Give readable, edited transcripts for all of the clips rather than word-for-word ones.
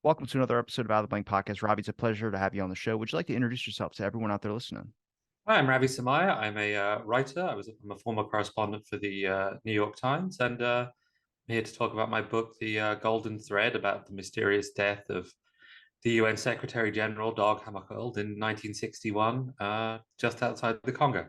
Welcome to another episode of Out of the Blank Podcast. Robbie, it's a pleasure to have you on the show. Would you like to introduce yourself to everyone out there listening? Hi, I'm Ravi Somaiya. I'm a writer. I'm a former correspondent for the New York Times, and I'm here to talk about my book, The Golden Thread, about the mysterious death of the UN Secretary General Dag Hammarskjöld in 1961, just outside the Congo.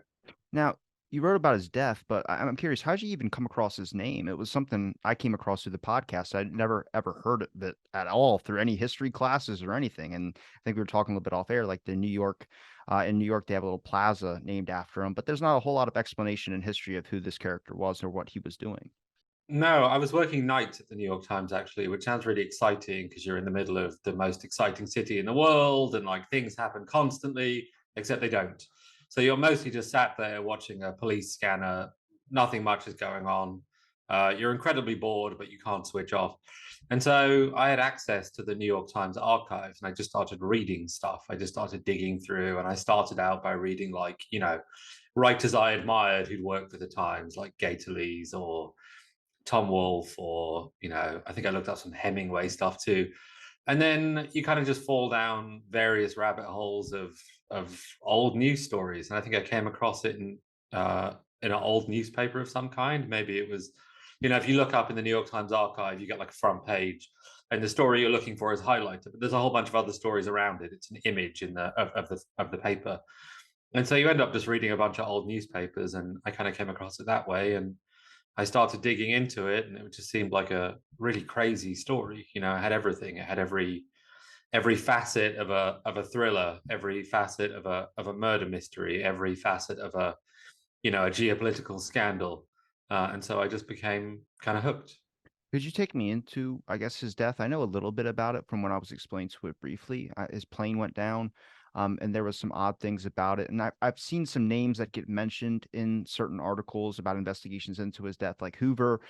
Now, you wrote about his death, but I'm curious, how did you even come across his name? It was something I came across through the podcast. I'd never ever heard of it at all through any history classes or anything. And I think we were talking a little bit off air, like in New York, they have a little plaza named after him, but there's not a whole lot of explanation in history of who this character was or what he was doing. No, I was working nights at the New York Times actually, which sounds really exciting because you're in the middle of the most exciting city in the world and like things happen constantly, except they don't. So you're mostly just sat there watching a police scanner. Nothing much is going on. You're incredibly bored, but you can't switch off. And so I had access to the New York Times archives and I just started reading stuff. I just started digging through and I started out by reading writers I admired who'd worked for the Times, like Gator Lees or Tom Wolfe, or I think I looked up some Hemingway stuff too. And then you kind of just fall down various rabbit holes of old news stories. And I think I came across it in an old newspaper of some kind. Maybe it was, if you look up in the New York Times archive, you get like a front page, and the story you're looking for is highlighted. But there's a whole bunch of other stories around it. It's an image in the paper, and so you end up just reading a bunch of old newspapers. And I kind of came across it that way, and I started digging into it, and it just seemed like a really crazy story. It had everything. It had every facet of a thriller, every facet of a murder mystery, every facet of a geopolitical scandal, and so I just became kind of hooked. Could you take me into, I guess, his death? I know a little bit about it from when I was explained to it briefly. His plane went down, and there was some odd things about it. And I've seen some names that get mentioned in certain articles about investigations into his death, like Hoover.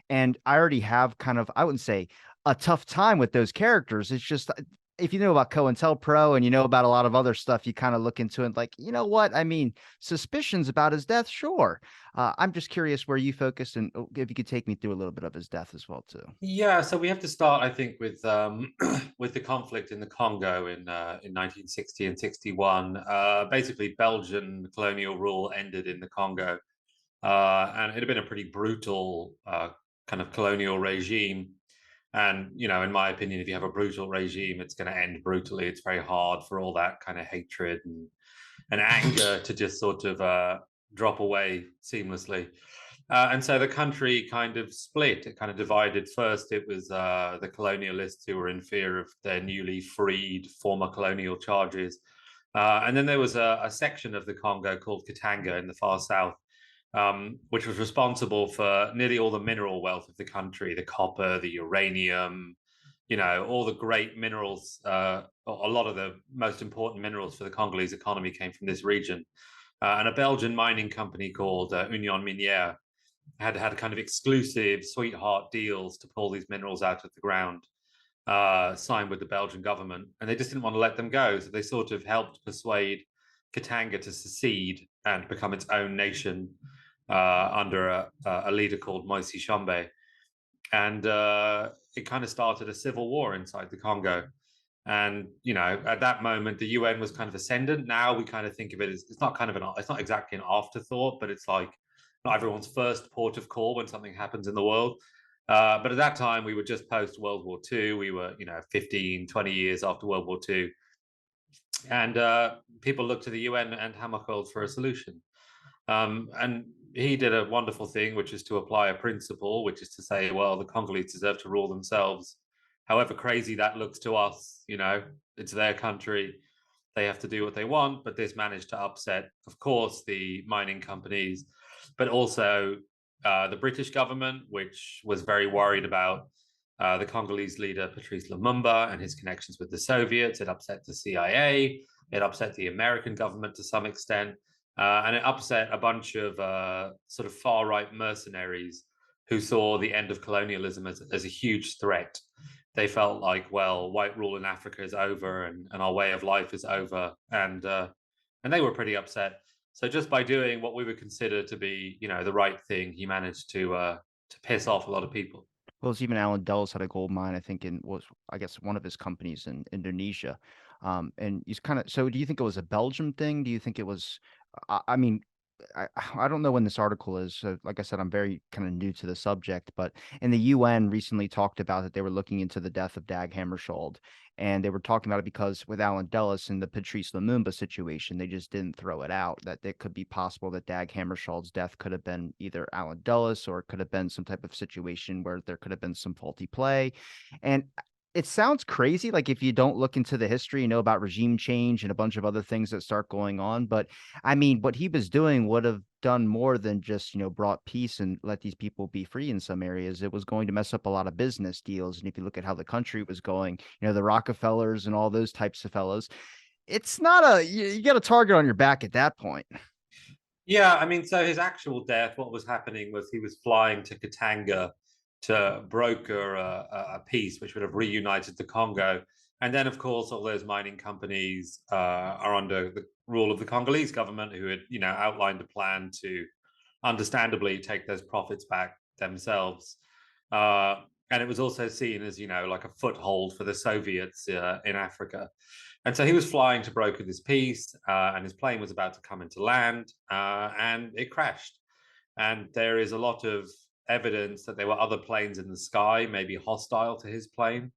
And I already have kind of, I wouldn't say a tough time with those characters. It's just if you know about COINTELPRO and you know about a lot of other stuff, you kind of look into it like, you know what? I mean, suspicions about his death, sure. I'm just curious where you focused and if you could take me through a little bit of his death as well, too. Yeah, so we have to start, I think, with with the conflict in the Congo in 1960 and 61. Basically, Belgian colonial rule ended in the Congo, and it had been a pretty brutal kind of colonial regime. And in my opinion, if you have a brutal regime, it's going to end brutally. It's very hard for all that kind of hatred and anger to just sort of drop away seamlessly. And so the country kind of split. It kind of divided. First, it was the colonialists who were in fear of their newly freed former colonial charges. And then there was a section of the Congo called Katanga in the far south, which was responsible for nearly all the mineral wealth of the country, the copper, the uranium, all the great minerals. A lot of the most important minerals for the Congolese economy came from this region. And a Belgian mining company called Union Minière had kind of exclusive sweetheart deals to pull these minerals out of the ground, signed with the Belgian government. And they just didn't want to let them go. So they sort of helped persuade Katanga to secede and become its own nation under a leader called Moise Tshombe. And it kind of started a civil war inside the Congo. And at that moment, the UN was kind of ascendant. Now we kind of think of it as it's not exactly an afterthought, but it's like not everyone's first port of call when something happens in the world. But at that time, we were just post World War II. We were 15, 20 years after World War II, and people looked to the UN and Hammarskjöld for a solution. And he did a wonderful thing, which is to apply a principle, which is to say, well, the Congolese deserve to rule themselves. However crazy that looks to us, it's their country. They have to do what they want. But this managed to upset, of course, the mining companies, but also the British government, which was very worried about the Congolese leader, Patrice Lumumba, and his connections with the Soviets. It upset the CIA. It upset the American government to some extent. And it upset a bunch of sort of far right mercenaries who saw the end of colonialism as a huge threat. They felt like, well, white rule in Africa is over, and our way of life is over, and they were pretty upset. So just by doing what we would consider to be, the right thing, he managed to piss off a lot of people. Well, it's even Alan Dulles had a gold mine, I think, in was I guess one of his companies in Indonesia. And he's kind of so. Do you think it was a Belgium thing? Do you think it was? I mean, I don't know when this article is. So like I said, I'm very kind of new to the subject, but in the UN recently talked about that they were looking into the death of Dag Hammarskjöld, and they were talking about it because with Alan Dulles and the Patrice Lumumba situation, they just didn't throw it out that it could be possible that Dag Hammarskjöld's death could have been either Alan Dulles or it could have been some type of situation where there could have been some faulty play. And it sounds crazy, like if you don't look into the history, you know about regime change and a bunch of other things that start going on. But I mean, what he was doing would have done more than just, brought peace and let these people be free in some areas. It was going to mess up a lot of business deals. And if you look at how the country was going, the Rockefellers and all those types of fellows, it's not you got a target on your back at that point. Yeah, I mean, so his actual death, what was happening was he was flying to Katanga to broker a peace which would have reunited the Congo. And then, of course, all those mining companies are under the rule of the Congolese government, who had, outlined a plan to, understandably, take those profits back themselves. And it was also seen as, like a foothold for the Soviets in Africa. And so he was flying to broker this peace, and his plane was about to come into land, and it crashed. And there is a lot of evidence that there were other planes in the sky, maybe hostile to his plane.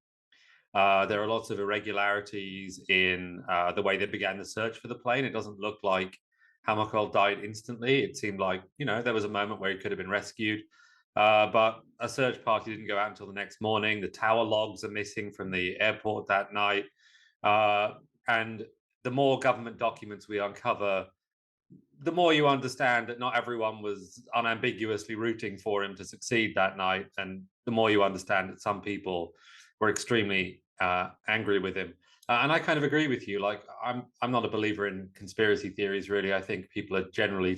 There are lots of irregularities in the way they began the search for the plane. It doesn't look like Hammarskjöld died instantly. It seemed like, there was a moment where he could have been rescued. But a search party didn't go out until the next morning. The tower logs are missing from the airport that night. And the more government documents we uncover, the more you understand that not everyone was unambiguously rooting for him to succeed that night, and the more you understand that some people were extremely angry with him. And I kind of agree with you. Like, I'm not a believer in conspiracy theories. Really, I think people are generally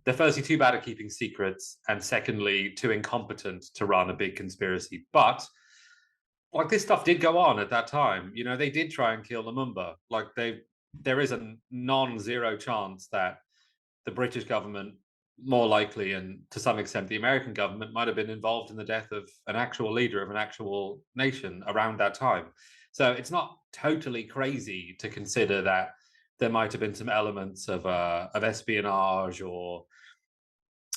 they're firstly too bad at keeping secrets, and secondly too incompetent to run a big conspiracy. But like, this stuff did go on at that time. They did try and kill Lumumba. Like, there is a non-zero chance that the British government, more likely, and to some extent the American government, might have been involved in the death of an actual leader of an actual nation around that time. So it's not totally crazy to consider that there might have been some elements of espionage, or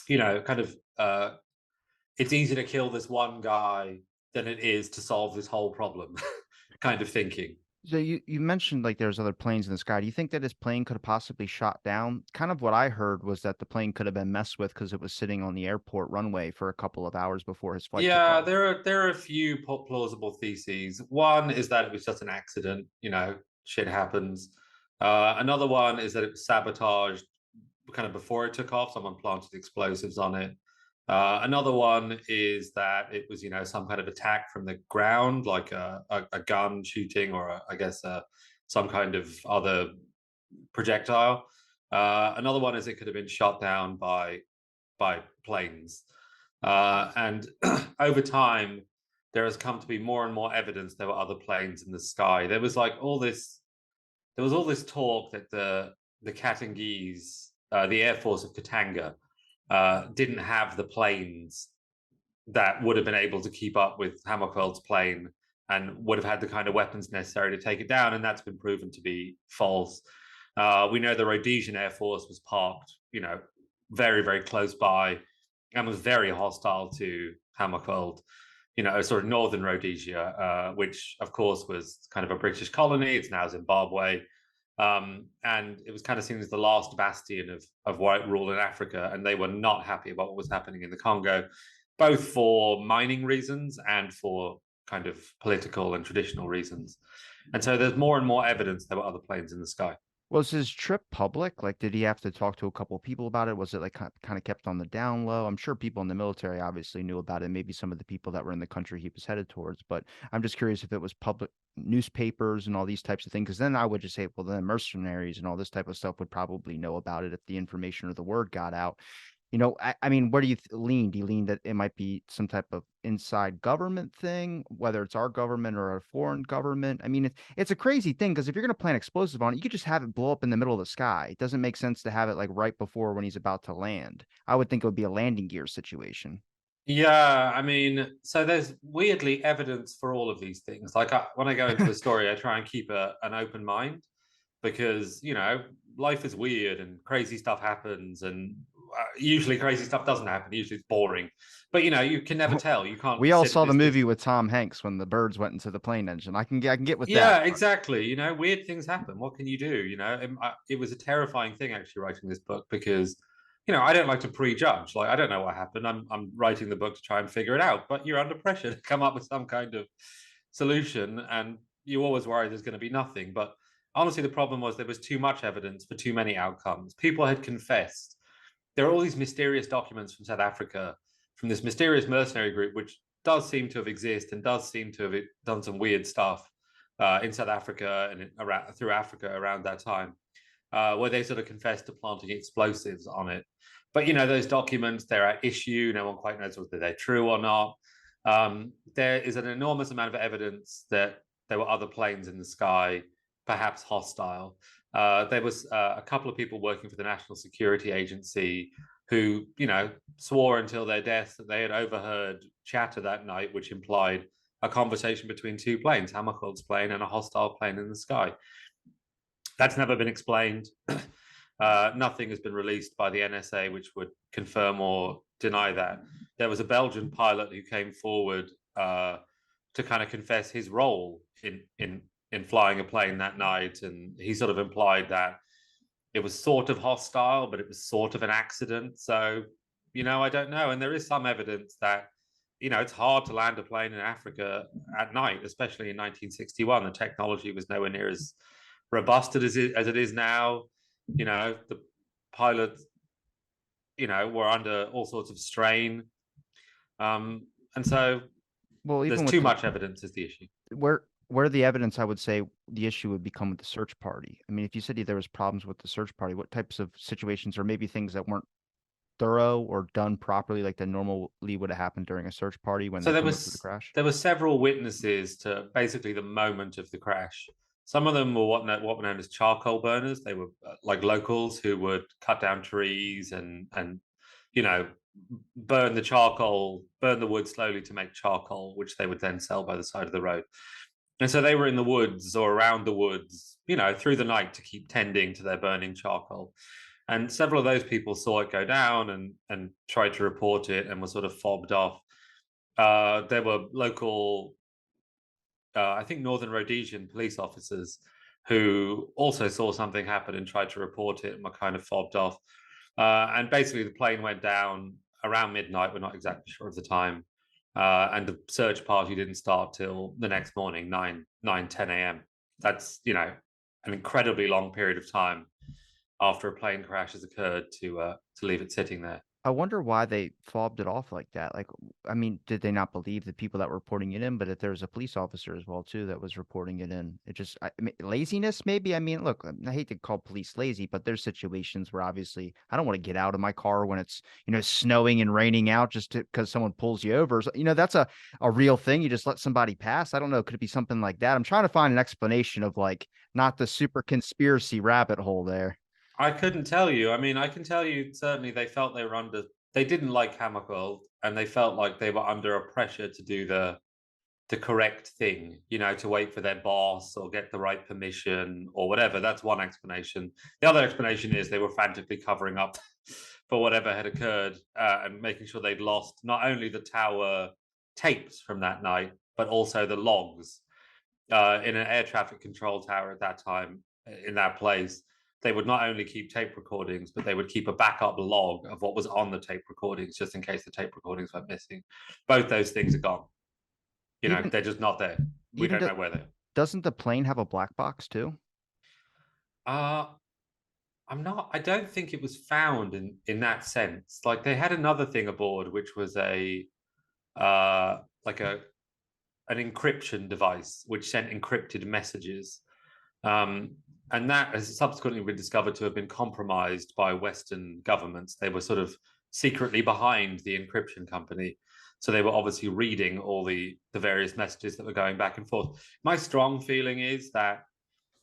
kind of it's easier to kill this one guy than it is to solve this whole problem kind of thinking. So you mentioned like there's other planes in the sky. Do you think that his plane could have possibly shot down? Kind of what I heard was that the plane could have been messed with because it was sitting on the airport runway for a couple of hours before his flight took Yeah, off. there are a few plausible theses. One is that it was just an accident, shit happens. Another one is that it was sabotaged kind of before it took off. Someone planted explosives on it. Another one is that it was, some kind of attack from the ground, like a gun shooting, or I guess some kind of other projectile. Another one is it could have been shot down by planes. And over time, there has come to be more and more evidence there were other planes in the sky. There was all this talk that the Katangese, the Air Force of Katanga, didn't have the planes that would have been able to keep up with Hammarskjöld's plane and would have had the kind of weapons necessary to take it down, and that's been proven to be false. We know the Rhodesian Air Force was parked, very, very close by, and was very hostile to Hammarskjöld, sort of northern Rhodesia, which of course was kind of a British colony. It's now Zimbabwe. And it was kind of seen as the last bastion of white rule in Africa, and they were not happy about what was happening in the Congo, both for mining reasons and for kind of political and traditional reasons. And so there's more and more evidence there were other planes in the sky. Was his trip public? Like, did he have to talk to a couple of people about it? Was it like kind of kept on the down low? I'm sure people in the military obviously knew about it. Maybe some of the people that were in the country he was headed towards. But I'm just curious if it was public newspapers and all these types of things. Because then I would just say, well, then mercenaries and all this type of stuff would probably know about it if the information or the word got out. I mean, where do you lean? Do you lean that it might be some type of inside government thing, whether it's our government or a foreign government? I mean, it's a crazy thing because if you're going to plant explosive on it, you could just have it blow up in the middle of the sky. It doesn't make sense to have it like right before when he's about to land. I would think it would be a landing gear situation. Yeah, I mean, so there's weirdly evidence for all of these things. Like when I go into a story, I try and keep an open mind because, life is weird and crazy stuff happens. And usually crazy stuff doesn't happen. Usually it's boring. But, you can never tell. You can't We all sit at saw the this movie distance. with Tom Hanks when the birds went into the plane engine. I can get with that. Yeah, exactly. Weird things happen. What can you do? It was a terrifying thing actually writing this book because, I don't like to prejudge. Like, I don't know what happened. I'm writing the book to try and figure it out, but you're under pressure to come up with some kind of solution, and you always worry there's going to be nothing. But honestly, the problem was there was too much evidence for too many outcomes. People had confessed. There are all these mysterious documents from South Africa, from this mysterious mercenary group, which does seem to have existed and does seem to have done some weird stuff in South Africa and through Africa around that time, where they sort of confessed to planting explosives on it. But those documents, they're at issue. No one quite knows whether they're true or not. There is an enormous amount of evidence that there were other planes in the sky, perhaps hostile. There was a couple of people working for the National Security Agency who, swore until their death that they had overheard chatter that night, which implied a conversation between two planes, Hammarskjöld's plane and a hostile plane in the sky. That's never been explained. Nothing has been released by the NSA which would confirm or deny that. There was a Belgian pilot who came forward to kind of confess his role in flying a plane that night, and he sort of implied that it was sort of hostile, but it was sort of an accident. So, I don't know. And there is some evidence that, it's hard to land a plane in Africa at night, especially in 1961. The technology was nowhere near as robust as it is now. The pilots, were under all sorts of strain. And so Well, there's even with too the much evidence is the issue. where the evidence, I would say the issue would become with the search party. I mean, if you said there was problems with the search party, what types of situations or maybe things that weren't thorough or done properly, like that normally would have happened during a search party when So they come up to the crash? there were several witnesses to basically the moment of the crash. Some of them were what were known as charcoal burners. They were like locals who would cut down trees and you know burn the wood slowly to make charcoal, which they would then sell by the side of the road. And so they were in the woods or around the woods, through the night to keep tending to their burning charcoal. And several of those people saw it go down and tried to report it and were sort of fobbed off. There were local, I think, Northern Rhodesian police officers who also saw something happen and tried to report it and were kind of fobbed off. And basically, the plane went down around midnight. We're not exactly sure of the time. And the search party didn't start till the next morning, 10 a.m. That's, an incredibly long period of time after a plane crash has occurred to leave it sitting there. I wonder why they fobbed it off like that. Like, I mean, did they not believe the people that were reporting it in? But if there was a police officer as well too that was reporting it in, I mean, laziness maybe. I mean, look, I hate to call police lazy, but there's situations where obviously I don't want to get out of my car when it's snowing and raining out just because someone pulls you over. So, that's a real thing. You just let somebody pass. I don't know. Could it be something like that? I'm trying to find an explanation of like not the super conspiracy rabbit hole there. I couldn't tell you. I mean, I can tell you certainly they felt they didn't like Hammarskjöld and they felt like they were under a pressure to do the correct thing, to wait for their boss or get the right permission or whatever. That's one explanation. The other explanation is they were frantically covering up for whatever had occurred and making sure they'd lost not only the tower tapes from that night, but also the logs in an air traffic control tower at that time in that place. They would not only keep tape recordings, but they would keep a backup log of what was on the tape recordings just in case the tape recordings went missing. Both those things are gone. Even They're just not there. We even don't do, know where they doesn't the plane have a black box too? are. I don't think it was found in that sense. Like they had another thing aboard, which was like an encryption device which sent encrypted messages. Um, and that has subsequently been discovered to have been compromised by Western governments. They were sort of secretly behind the encryption company. So they were obviously reading all the various messages that were going back and forth. My strong feeling is that,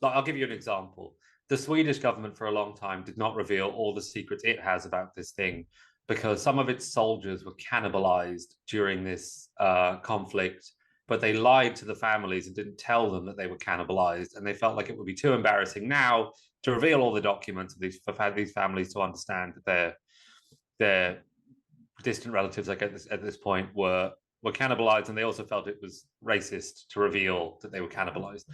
like, I'll give you an example. The Swedish government for a long time did not reveal all the secrets it has about this thing. because some of its soldiers were cannibalized during this conflict, but they lied to the families and didn't tell them that they were cannibalized, and they felt like it would be too embarrassing now to reveal all the documents of these families to understand that their distant relatives, like at this point, were cannibalized, and they also felt it was racist to reveal that they were cannibalized.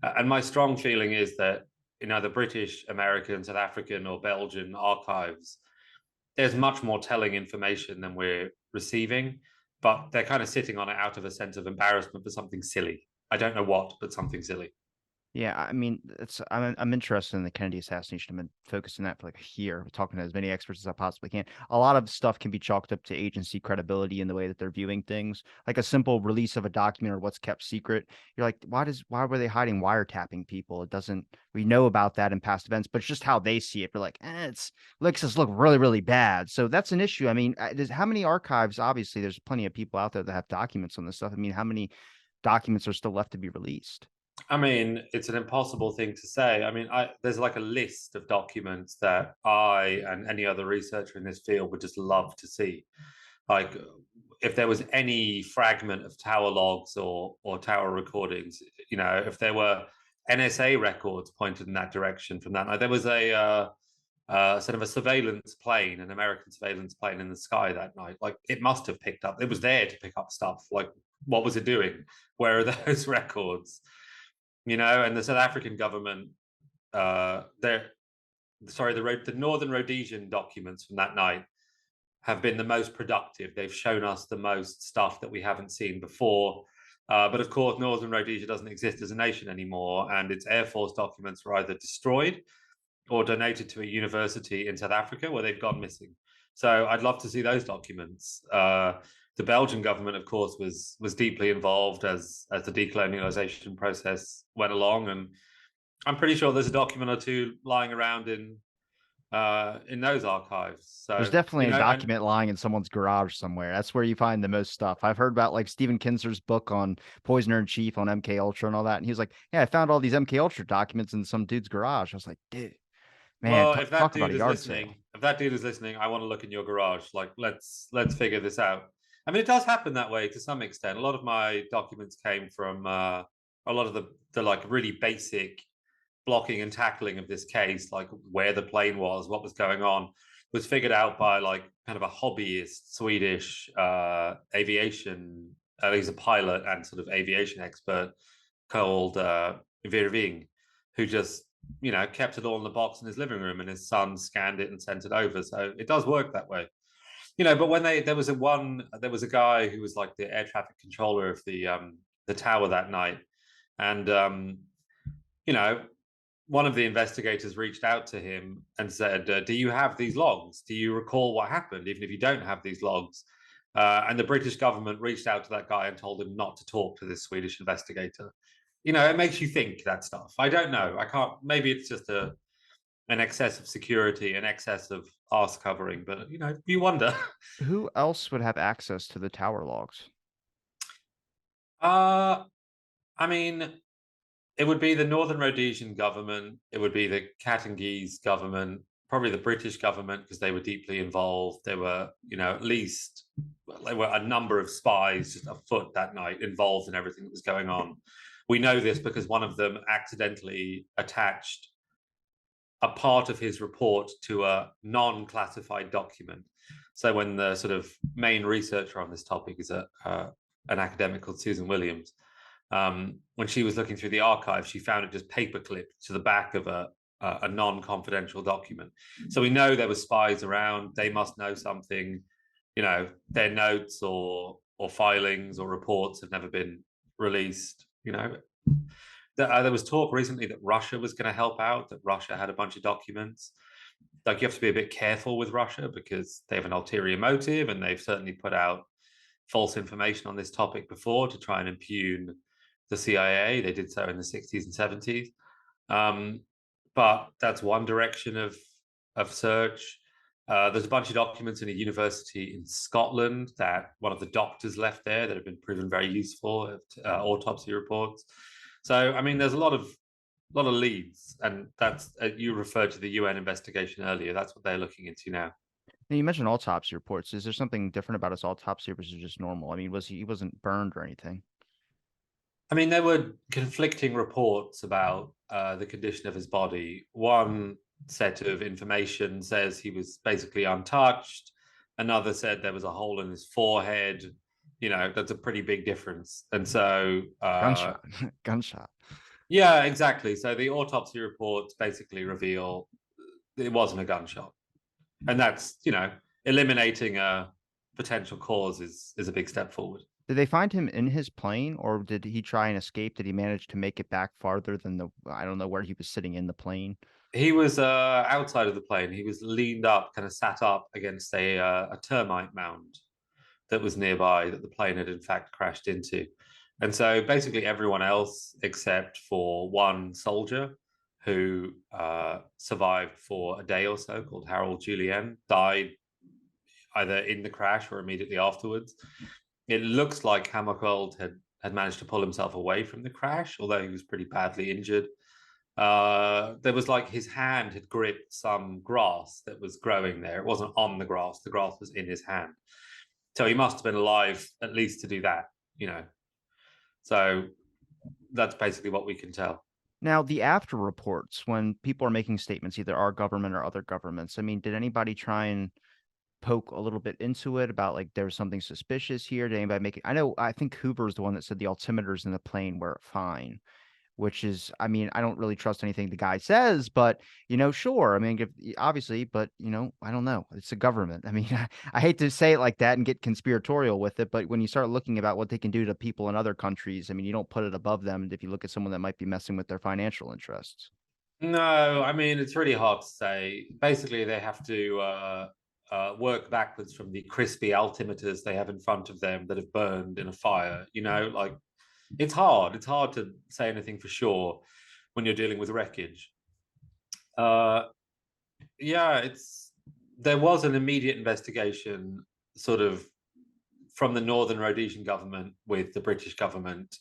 And my strong feeling is that in either British, American, South African, or Belgian archives, there's much more telling information than we're receiving, but they're kind of sitting on it out of a sense of embarrassment for something silly. I don't know what, but something silly. Yeah, I mean, I'm interested in the Kennedy assassination. I've been focusing on that for like a year, talking to as many experts as I possibly can. A lot of stuff can be chalked up to agency credibility in the way that they're viewing things. Like a simple release of a document or what's kept secret. You're like, why were they hiding wiretapping people? It doesn't we know about that in past events, but it's just how they see it. We're like, it's makes us look really, really bad. So that's an issue. I mean, how many archives? Obviously, there's plenty of people out there that have documents on this stuff. I mean, how many documents are still left to be released? I mean, it's an impossible thing to say. I mean, there's like a list of documents that I and any other researcher in this field would just love to see. Like, if there was any fragment of tower logs or tower recordings, if there were NSA records pointed in that direction from that night, there was a sort of a surveillance plane, an American surveillance plane in the sky that night. Like, it must have picked up. It was there to pick up stuff. Like, what was it doing? Where are those records? And the South African government, they're sorry, the Northern Rhodesian documents from that night have been the most productive. They've shown us the most stuff that we haven't seen before. But of course, Northern Rhodesia doesn't exist as a nation anymore, and its Air Force documents were either destroyed or donated to a university in South Africa where they've gone missing. So I'd love to see those documents. The Belgian government, of course, was deeply involved as the decolonialization process went along, and I'm pretty sure there's a document or two lying around in those archives. There's So definitely a and document lying in someone's garage somewhere. That's where you find the most stuff. I've heard about like Stephen Kinzer's book on Poisoner in Chief on MK Ultra and all that. And he was like, "Yeah, I found all these MK Ultra documents in some dude's garage." I was like, "Dude, man, well, if that talk about dude a is yard sale." listening, I want to look in your garage. Like, let's figure this out. I mean, it does happen that way to some extent. A lot of my documents came from a lot of the like really basic blocking and tackling of this case, like where the plane was, what was going on, was figured out by like kind of a hobbyist Swedish aviation. He's a pilot and sort of aviation expert called Virving, who just kept it all in the box in his living room, and his son scanned it and sent it over. So it does work that way. But when there was a guy who was like the air traffic controller of the tower that night, and you know one of the investigators reached out to him and said, "Do you have these logs? Do you recall what happened, even if you don't have these logs?" And the British government reached out to that guy and told him not to talk to this Swedish investigator. It makes you think that stuff. I don't know. I can't. Maybe it's just an excess of security, an excess of arse covering. But you wonder. Who else would have access to the tower logs? I mean, it would be the Northern Rhodesian government. It would be the Katangese government, probably the British government, because they were deeply involved. There were, at least there were a number of spies just afoot that night involved in everything that was going on. We know this because one of them accidentally attached a part of his report to a non-classified document. So when the sort of main researcher on this topic is an academic called Susan Williams, when she was looking through the archive, she found it just paper clipped to the back of a non-confidential document. So we know there were spies around. They must know something. Their notes or filings or reports have never been released. There was talk recently that Russia was going to help out. That Russia had a bunch of documents. Like, you have to be a bit careful with Russia because they have an ulterior motive, and they've certainly put out false information on this topic before to try and impugn the CIA. They did so in the 60s and 70s. But that's one direction of search. There's a bunch of documents in a university in Scotland that one of the doctors left there that have been proven very useful, autopsy reports. So, I mean, there's a lot of leads, and that's you referred to the UN investigation earlier. That's what they're looking into now. Now, you mentioned autopsy reports. Is there something different about his autopsy versus just normal? I mean, he wasn't burned or anything? I mean, there were conflicting reports about the condition of his body. One set of information says he was basically untouched. Another said there was a hole in his forehead. You know, that's a pretty big difference. And so, Gunshot, gunshot. yeah, exactly. So the autopsy reports basically reveal it wasn't a gunshot. And that's, eliminating a potential cause is a big step forward. Did they find him in his plane, or did he try and escape? Did he manage to make it back farther than I don't know where he was sitting in the plane? He was outside of the plane. He was leaned up, kind of sat up against a termite mound that was nearby that the plane had in fact crashed into. And so basically everyone else, except for one soldier who survived for a day or so, called Harold Julien, died either in the crash or immediately afterwards. It looks like Hammarskjöld had managed to pull himself away from the crash, although he was pretty badly injured. There was like his hand had gripped some grass that was growing there. It wasn't on the grass was in his hand. So he must have been alive at least to do that, you know. So that's basically what we can tell. Now, the after reports, when people are making statements, either our government or other governments, I mean, did anybody try and poke a little bit into it about like there was something suspicious here? Did anybody make it? I think Hoover's the one that said the altimeters in the plane were fine, which is, I mean, I don't really trust anything the guy says, but sure. I mean, obviously, but I don't know. It's a government. I mean, I hate to say it like that and get conspiratorial with it, but when you start looking about what they can do to people in other countries, I mean, you don't put it above them if you look at someone that might be messing with their financial interests. No, I mean it's really hard to say. Basically, they have to work backwards from the crispy altimeters they have in front of them that have burned in a fire. You know, like it's hard. It's hard to say anything for sure when you're dealing with wreckage. Uh, yeah, it's there was an immediate investigation, sort of from the Northern Rhodesian government with the British government,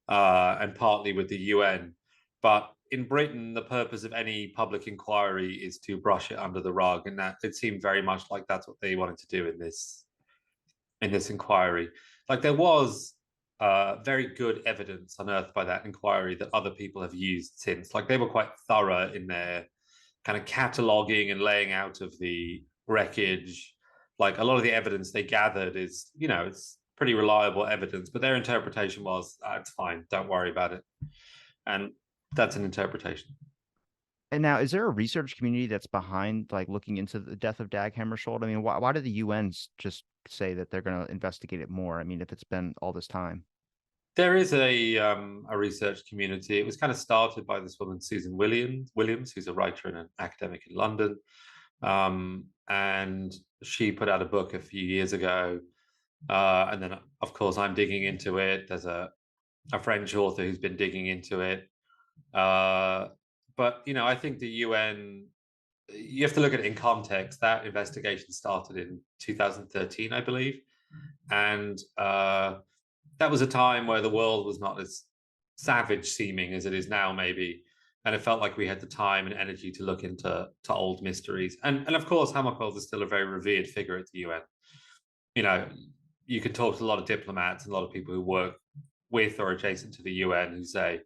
and partly with the UN. But in Britain, the purpose of any public inquiry is to brush it under the rug, and that it seemed very much like that's what they wanted to do in this inquiry. Like there was very good evidence unearthed by that inquiry that other people have used since. Like they were quite thorough in their kind of cataloging and laying out of the wreckage. Like a lot of the evidence they gathered is, it's pretty reliable evidence, but their interpretation was, it's fine, don't worry about it. And that's an interpretation. And now, is there a research community that's behind like looking into the death of Dag Hammarskjöld? I mean, why did the UN's just say that they're going to investigate it more? I mean, if it's been all this time. There is a research community. It was kind of started by this woman, Susan Williams, who's a writer and an academic in London. And she put out a book a few years ago. And then, of course, I'm digging into it. There's a French author who's been digging into it. But, I think the UN, you have to look at it in context. That investigation started in 2013, I believe. And that was a time where the world was not as savage seeming as it is now, maybe. And it felt like we had the time and energy to look into old mysteries. And of course, Hammarskjöld is still a very revered figure at the UN. You know, you can talk to a lot of diplomats and a lot of people who work with or adjacent to the UN who say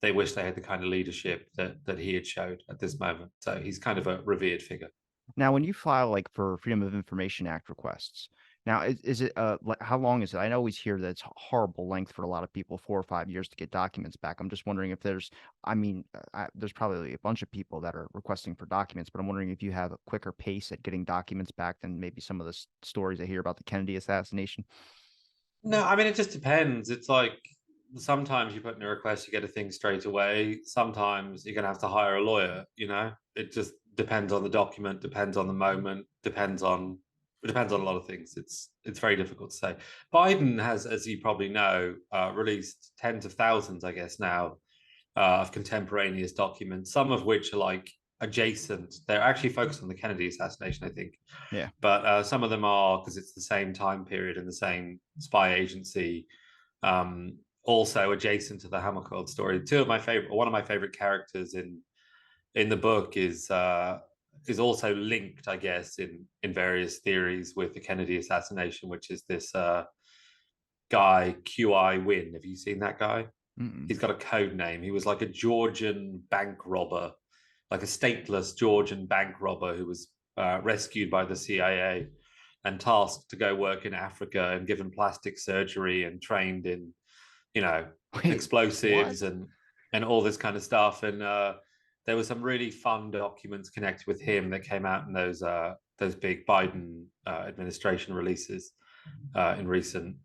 they wish they had the kind of leadership that he had showed at this moment. So he's kind of a revered figure. Now, when you file like for Freedom of Information Act requests, now is it how long is it? I always hear that it's a horrible length for a lot of people, 4 or 5 years to get documents back. I'm just wondering if there's, I mean, there's probably a bunch of people that are requesting for documents, but I'm wondering if you have a quicker pace at getting documents back than maybe some of the stories I hear about the Kennedy assassination. No, I mean, it just depends. It's like sometimes you put in a request, you get a thing straight away. Sometimes you're going to have to hire a lawyer, It just depends on the document, depends on the moment, it depends on a lot of things. It's very difficult to say. Biden has, as you probably know, released tens of thousands, I guess now, of contemporaneous documents, some of which are like adjacent. They're actually focused on the Kennedy assassination, I think. Yeah. But some of them are because it's the same time period and the same spy agency. Also adjacent to the Hammarskjöld story. One of my favorite characters in the book is also linked, I guess, in various theories with the Kennedy assassination, which is this guy QI Win. Have you seen that guy? Mm-mm. He's got a code name. He was like a Georgian bank robber, like a stateless Georgian bank robber who was rescued by the CIA and tasked to go work in Africa and given plastic surgery and trained in, you know, Wait, what? explosives and all this kind of stuff. And there were some really fun documents connected with him that came out in those big Biden administration releases in recent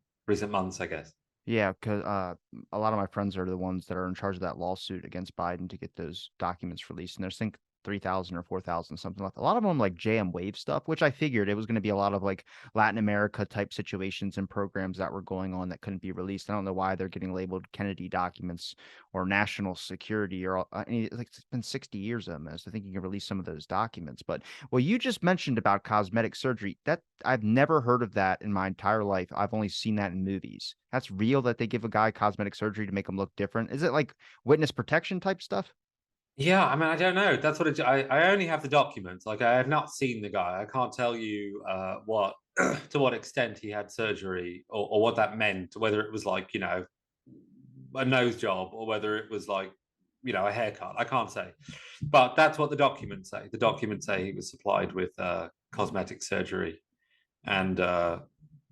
months, I guess. Yeah, because a lot of my friends are the ones that are in charge of that lawsuit against Biden to get those documents released. And there's, I think, 3,000 or 4,000 something like that. A lot of them like JM Wave stuff, which I figured it was going to be a lot of like Latin America type situations and programs that were going on that couldn't be released. I don't know why they're getting labeled Kennedy documents or national security or like it's been 60 years almost. I think you can release some of those documents. But what you just mentioned about cosmetic surgery, that I've never heard of that in my entire life. I've only seen that in movies. That's real that they give a guy cosmetic surgery to make him look different. Is it like witness protection type stuff? Yeah, I mean, I don't know. That's what I only have the documents. Like, I have not seen the guy. I can't tell you what to what extent he had surgery or what that meant. Whether it was like a nose job or whether it was like a haircut. I can't say, but that's what the documents say. The documents say he was supplied with cosmetic surgery and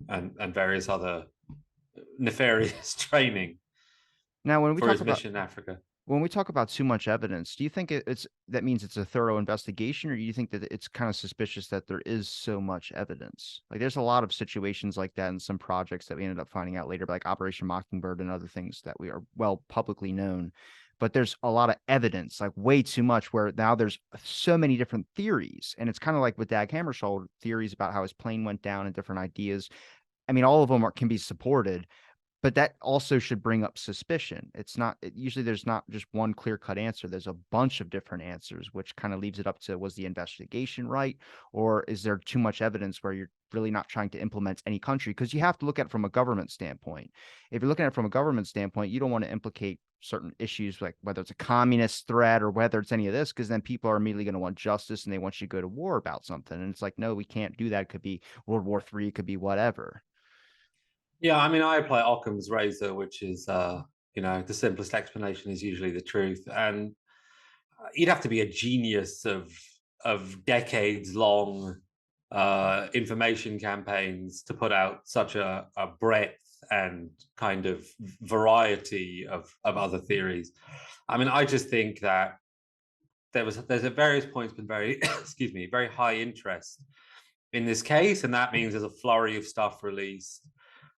and various other nefarious training Now, for his mission in Africa. when we talk about too much evidence, do you think it's that means it's a thorough investigation, or do you think that it's kind of suspicious that there is so much evidence? Like, there's a lot of situations like that in some projects that we ended up finding out later, like Operation Mockingbird and other things that we are well publicly known. But there's a lot of evidence, like way too much, where now there's so many different theories. And it's kind of like with Dag Hammarskjöld, theories about how his plane went down and different ideas. I mean, all of them can be supported, but that also should bring up suspicion. It's not usually there's not just one clear-cut answer. There's a bunch of different answers, which kind of leaves it up to, was the investigation right? Or is there too much evidence where you're really not trying to implement any country? Because you have to look at it from a government standpoint. If you're looking at it from a government standpoint, you don't want to implicate certain issues, like whether it's a communist threat or whether it's any of this, because then people are immediately going to want justice and they want you to go to war about something. And it's like, no, we can't do that. It could be World War III, it could be whatever. Yeah, I mean, I apply Occam's razor, which is, the simplest explanation is usually the truth, and you'd have to be a genius of decades long information campaigns to put out such a breadth and kind of variety of other theories. I mean, I just think that there's at various points been very excuse me, very high interest in this case, and that means there's a flurry of stuff released.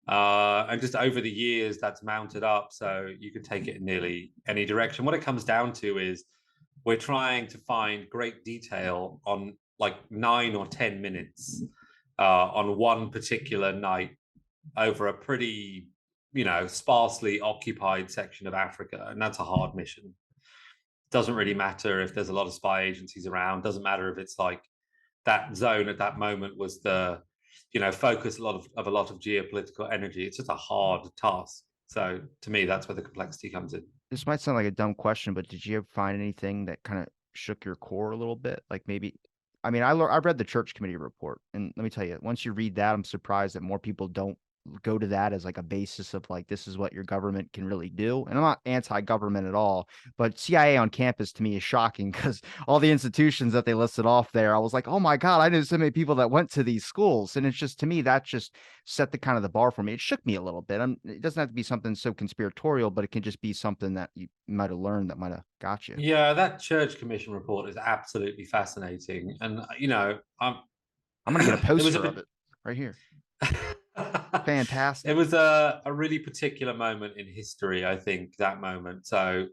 And just over the years, that's mounted up, so you can take it in nearly any direction. What it comes down to is we're trying to find great detail on like 9 or 10 minutes on one particular night over a pretty, sparsely occupied section of Africa, and that's a hard mission. Doesn't really matter if there's a lot of spy agencies around. Doesn't matter if it's like that zone at that moment was the focus a lot of geopolitical energy. It's just a hard task. So to me, that's where the complexity comes in. This might sound like a dumb question, but did you ever find anything that kind of shook your core a little bit? Like maybe, I mean, I read the church committee report, and let me tell you, once you read that, I'm surprised that more people don't go to that as like a basis of like, this is what your government can really do. And I'm not anti-government at all, but CIA on campus to me is shocking because all the institutions that they listed off there, I was like, oh my God, I knew so many people that went to these schools. And it's just, to me, that just set the kind of the bar for me. It shook me a little bit. It doesn't have to be something so conspiratorial, but it can just be something that you might have learned that might have got you. Yeah, that Church Commission report is absolutely fascinating, and I'm gonna get a there was poster of a it right here. Fantastic. it was a really particular moment in history, I think, that moment. So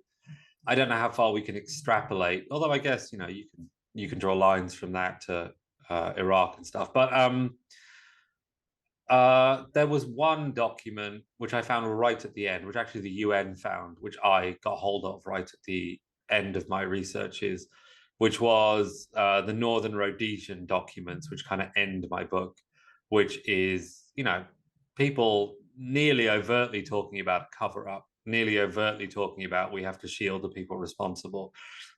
I don't know how far we can extrapolate, although I guess you can draw lines from that to Iraq and stuff. But there was one document which I found right at the end, which actually the UN found, which I got hold of right at the end of my researches, which was the Northern Rhodesian documents, which kind of end my book, which is, people nearly overtly talking about a cover up. nearly overtly talking about we have to shield the people responsible.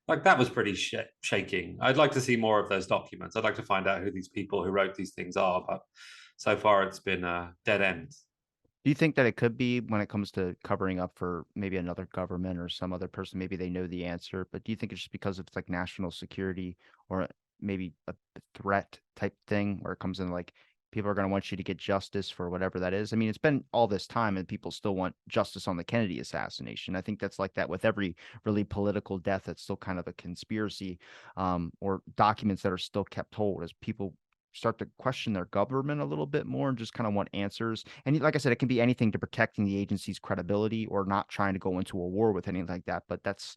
Like that was pretty shaking. I'd like to see more of those documents. I'd like to find out who these people who wrote these things are, but so far it's been a dead end. Do you think that it could be when it comes to covering up for maybe another government or some other person, maybe they know the answer, but do you think it's just because it's like national security or maybe a threat type thing where it comes in like people are going to want you to get justice for whatever that is? I mean, it's been all this time and people still want justice on the Kennedy assassination. I think that's like that with every really political death that's still kind of a conspiracy, or documents that are still kept hold as people start to question their government a little bit more and just kind of want answers. And like I said, it can be anything to protecting the agency's credibility or not trying to go into a war with anything like that. But that's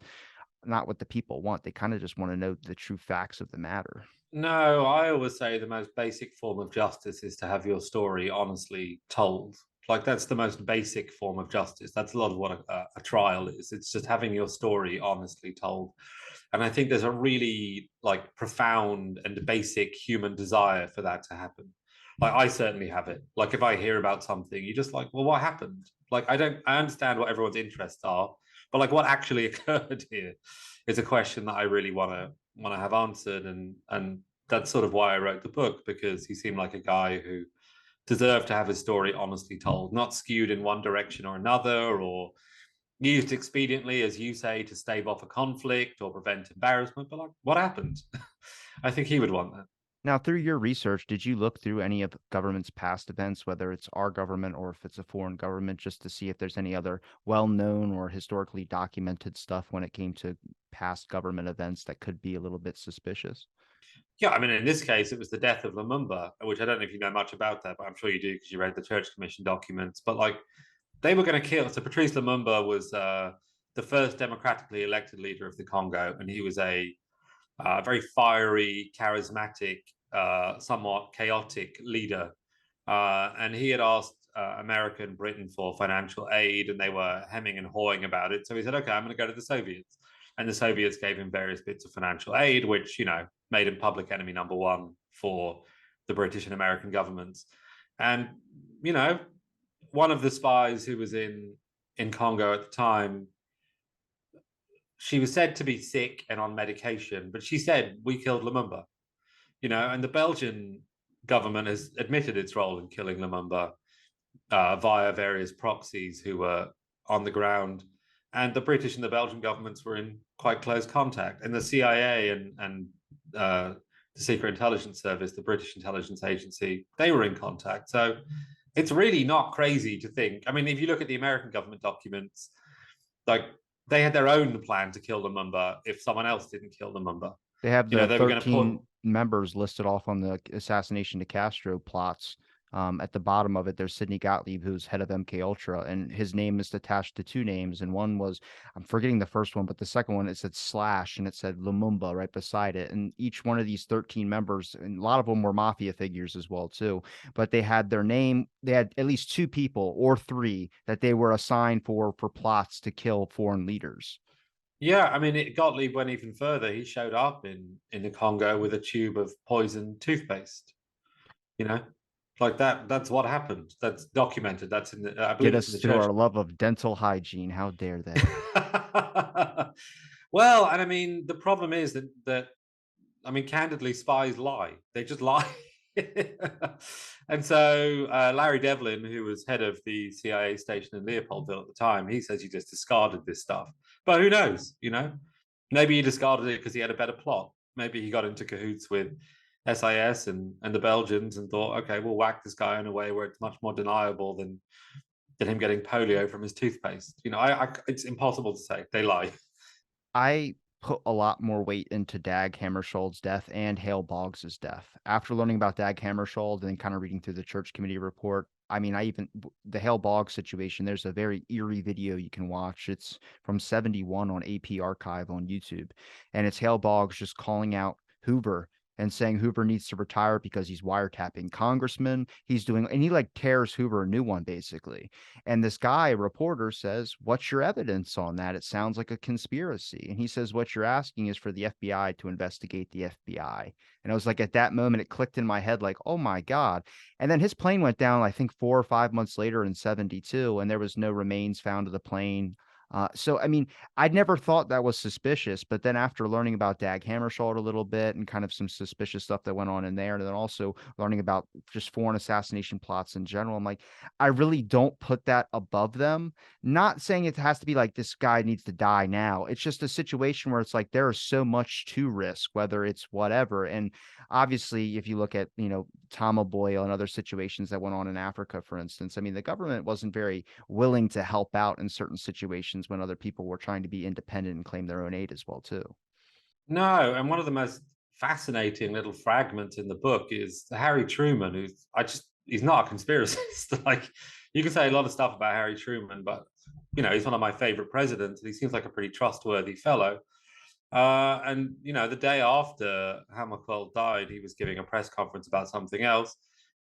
not what the people want. They kind of just want to know the true facts of the matter. No, I always say the most basic form of justice is to have your story honestly told. Like that's the most basic form of justice. That's a lot of what a trial is. It's just having your story honestly told. And I think there's a really like profound and basic human desire for that to happen. Like I certainly have it. Like if I hear about something, you're just like, well, what happened? Like I understand what everyone's interests are, but like what actually occurred here is a question that I really want to have answered, and that's sort of why I wrote the book, because he seemed like a guy who deserved to have his story honestly told, not skewed in one direction or another, or used expediently, as you say, to stave off a conflict or prevent embarrassment. But like, what happened? I think he would want that. Now, through your research, did you look through any of government's past events, whether it's our government or if it's a foreign government, just to see if there's any other well-known or historically documented stuff when it came to past government events that could be a little bit suspicious? Yeah, I mean, in this case, it was the death of Lumumba, which I don't know if you know much about that, but I'm sure you do because you read the Church Commission documents. But like, they were going to kill. So Patrice Lumumba was the first democratically elected leader of the Congo, and he was a very fiery, charismatic, somewhat chaotic leader. And he had asked America and Britain for financial aid, and they were hemming and hawing about it. So he said, "Okay, I'm going to go to the Soviets." And the Soviets gave him various bits of financial aid, which made him public enemy number one for the British and American governments. And you know, one of the spies who was in Congo at the time, she was said to be sick and on medication, but she said, "We killed Lumumba." And the Belgian government has admitted its role in killing Lumumba via various proxies who were on the ground. And the British and the Belgian governments were in quite close contact. And the CIA and the Secret Intelligence Service, the British intelligence agency, they were in contact. So it's really not crazy to think. I mean, if you look at the American government documents, like they had their own plan to kill Lumumba if someone else didn't kill Lumumba. They have the They were going to put 13 members listed off on the assassination to Castro plots. At the bottom of it, there's Sidney Gottlieb, who's head of MK Ultra, and his name is attached to two names. And one was, I'm forgetting the first one, but the second one, it said slash and it said Lumumba right beside it. And each one of these 13 members, and a lot of them were mafia figures as well, too. But they had their name, they had at least two people or three that they were assigned for plots to kill foreign leaders. Yeah, I mean, Gottlieb went even further. He showed up in the Congo with a tube of poisoned toothpaste. You know, like that. That's what happened. That's documented. That's in the. I Get believe it's in us the through church. our love of dental hygiene. How dare they? Well, and I mean, the problem is that I mean, candidly, spies lie. They just lie. And so Larry Devlin, who was head of the CIA station in Leopoldville at the time, he says he just discarded this stuff. But who knows? Maybe he discarded it because he had a better plot. Maybe he got into cahoots with SIS and the Belgians and thought, okay, we'll whack this guy in a way where it's much more deniable than him getting polio from his toothpaste. It's impossible to say. They lie. I put a lot more weight into Dag Hammarskjöld's death and Hale Boggs's death. After learning about Dag Hammarskjöld and kind of reading through the church committee report, I mean, the Hale Boggs situation, there's a very eerie video you can watch. It's from 71 on AP Archive on YouTube. And it's Hale Boggs just calling out Hoover and saying Hoover needs to retire because he's wiretapping congressmen. He's doing, and he like tears Hoover a new one basically. And this guy, a reporter, says, "What's your evidence on that? It sounds like a conspiracy." And he says, "What you're asking is for the FBI to investigate the FBI." And I was like, at that moment, it clicked in my head, like, oh my God. And then his plane went down, I think 4 or 5 months later in 72, and there was no remains found of the plane. So, I mean, I'd never thought that was suspicious, but then after learning about Dag Hammarskjöld a little bit and kind of some suspicious stuff that went on in there, and then also learning about just foreign assassination plots in general, I'm like, I really don't put that above them. Not saying it has to be like this guy needs to die now. It's just a situation where it's like there is so much to risk, whether it's whatever. And obviously, if you look at, Tama Boyle and other situations that went on in Africa, for instance, I mean, the government wasn't very willing to help out in certain situations when other people were trying to be independent and claim their own aid as well too. No, and one of the most fascinating little fragments in the book is Harry Truman, who's he's not a conspiracist. Like you can say a lot of stuff about Harry Truman, but he's one of my favorite presidents, and he seems like a pretty trustworthy fellow. And the day after Hammarskjöld died, he was giving a press conference about something else,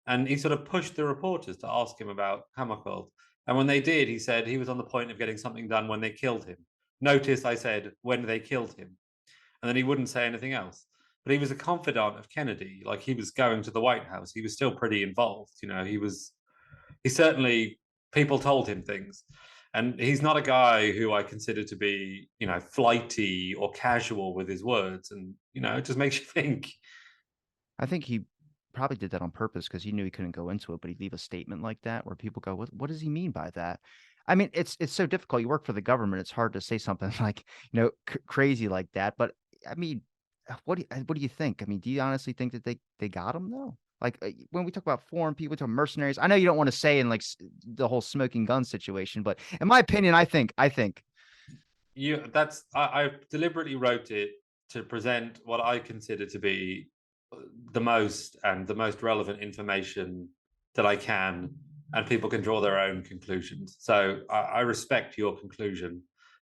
and he sort of pushed the reporters to ask him about Hammarskjöld. And when they did, he said he was on the point of getting something done when they killed him. Notice I said when they killed him, and then he wouldn't say anything else. But he was a confidant of Kennedy. Like he was going to the White House. He was still pretty involved. He certainly, people told him things. And he's not a guy who I consider to be, flighty or casual with his words. And, it just makes you think. I think he probably did that on purpose because he knew he couldn't go into it, but he'd leave a statement like that where people go, "What does he mean by that?" I mean, it's so difficult. You work for the government; it's hard to say something like crazy like that. But I mean, what do you think? I mean, do you honestly think that they got him though? Like when we talk about foreign people, we talk mercenaries. I know you don't want to say in like the whole smoking gun situation, but in my opinion, I think I deliberately wrote it to present what I consider to be the most relevant information that I can, and people can draw their own conclusions. So I respect your conclusion,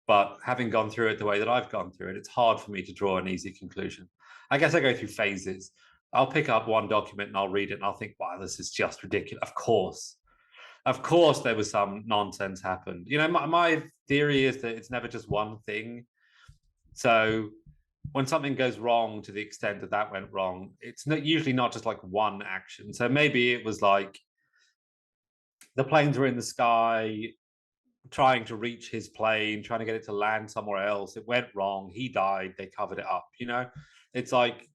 but having gone through it the way that I've gone through it, it's hard for me to draw an easy conclusion. I guess I go through phases. I'll pick up one document and I'll read it and I'll think, wow, this is just ridiculous. Of course, there was some nonsense happened. My theory is that it's never just one thing. So when something goes wrong to the extent that that went wrong, it's usually not just like one action. So maybe it was like the planes were in the sky, trying to reach his plane, trying to get it to land somewhere else. It went wrong. He died. They covered it up. It's like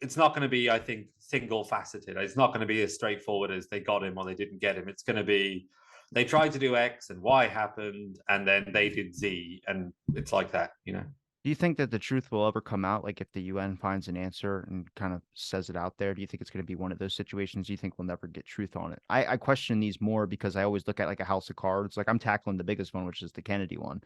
it's not going to be, I think, single faceted. It's not going to be as straightforward as they got him or they didn't get him. It's going to be they tried to do X and Y happened, and then they did Z, and it's like that. Do you think that the truth will ever come out? Like if the UN finds an answer and kind of says it out there, do you think it's going to be one of those situations? Do you think we'll never get truth on it? I question these more because I always look at like a house of cards. Like I'm tackling the biggest one, which is the Kennedy one.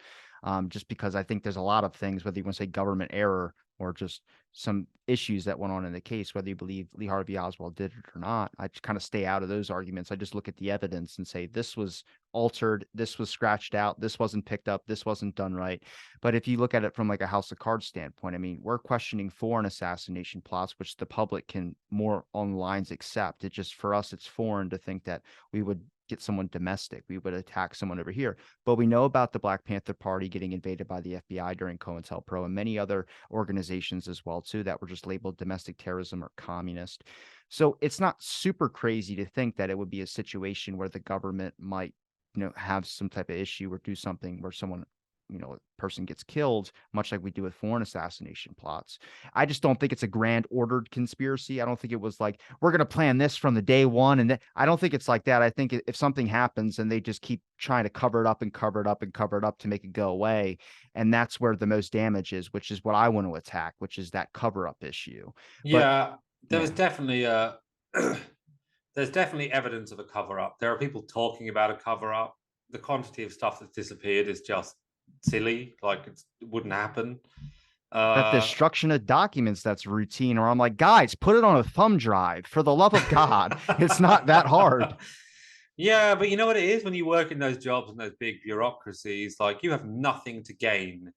Just because I think there's a lot of things, whether you want to say government error or just some issues that went on in the case, whether you believe Lee Harvey Oswald did it or not. I just kind of stay out of those arguments. I just look at the evidence and say, this was altered, this was scratched out, this wasn't picked up, this wasn't done right. But if you look at it from like a House of Cards standpoint, I mean, we're questioning foreign assassination plots, which the public can more on lines accept. It just for us, it's foreign to think that we would get someone domestic, we would attack someone over here. But we know about the Black Panther Party getting invaded by the FBI during COINTELPRO and many other organizations as well too that were just labeled domestic terrorism or communist. So it's not super crazy to think that it would be a situation where the government might have some type of issue or do something where someone a person gets killed, much like we do with foreign assassination plots. I just don't think it's a grand ordered conspiracy. I don't think it was like, we're going to plan this from the day one. And I don't think it's like that. I think if something happens and they just keep trying to cover it up and cover it up and cover it up to make it go away. And that's where the most damage is, which is what I want to attack, which is that cover up issue. But Yeah, there was yeah, definitely a there's definitely evidence of a cover up. There are people talking about a cover up. The quantity of stuff that's disappeared is just silly. Like it wouldn't happen. that Uh, destruction of documents, that's routine. Or I'm like, guys, put it on a thumb drive for the love of God. It's not that hard. yeah, but you know what it is when you work in those jobs and those big bureaucracies, like you have nothing to gain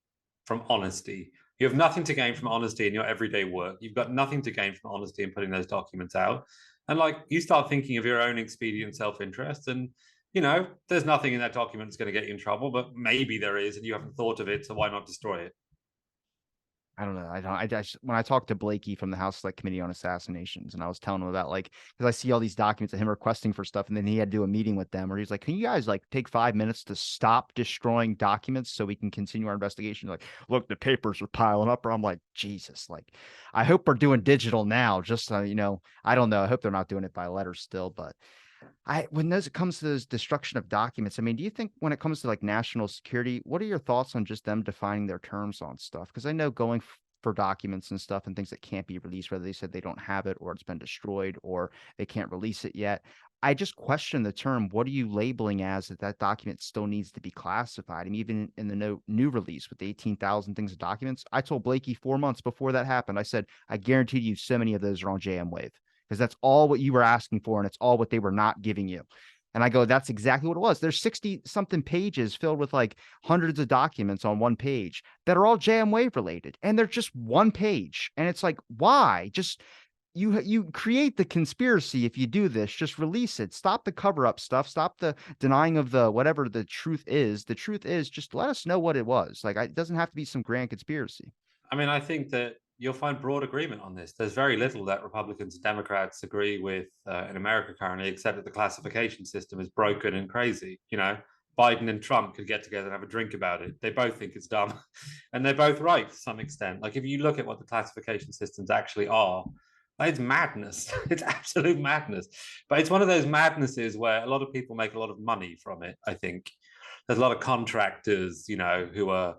from honesty. You have nothing to gain from honesty in your everyday work. You've got nothing to gain from honesty in putting those documents out. And like you start thinking of your own expedient self-interest, and there's nothing in that document that's going to get you in trouble, but maybe there is, and you haven't thought of it, so why not destroy it? I don't know. I don't. I just when I talked to Blakey from the House Select Committee on Assassinations, and I was telling him about like because I see all these documents of him requesting for stuff, and then he had to do a meeting with them where he's like, "Can you guys like take 5 minutes to stop destroying documents so we can continue our investigation?" Like, look, the papers are piling up. Or I'm like, Jesus, like, I hope we're doing digital now. Just I don't know. I hope they're not doing it by letter still, but when it comes to this destruction of documents, I mean, do you think when it comes to like national security, what are your thoughts on just them defining their terms on stuff? Because I know going for documents and stuff and things that can't be released, whether they said they don't have it or it's been destroyed or they can't release it yet. I just question the term. What are you labeling as that document still needs to be classified? I mean, even in the new release with the 18,000 things of documents, I told Blakey 4 months before that happened, I said, I guarantee you so many of those are on JM Wave because that's all what you were asking for and it's all what they were not giving you. And I go, that's exactly what it was. There's 60 something pages filled with like hundreds of documents on one page that are all JM Wave related. And they're just one page. And it's like, why? Just you create the conspiracy if you do this. Just release it. Stop the cover up stuff. Stop the denying of the whatever the truth is. The truth is just let us know what it was. Like it doesn't have to be some grand conspiracy. I mean, I think that you'll find broad agreement on this. There's very little that Republicans and Democrats agree with in America currently, except that the classification system is broken and crazy. Biden and Trump could get together and have a drink about it. They both think it's dumb, and they're both right to some extent. Like if you look at what the classification systems actually are, it's madness. It's absolute madness. But it's one of those madnesses where a lot of people make a lot of money from it. I think there's a lot of contractors, who are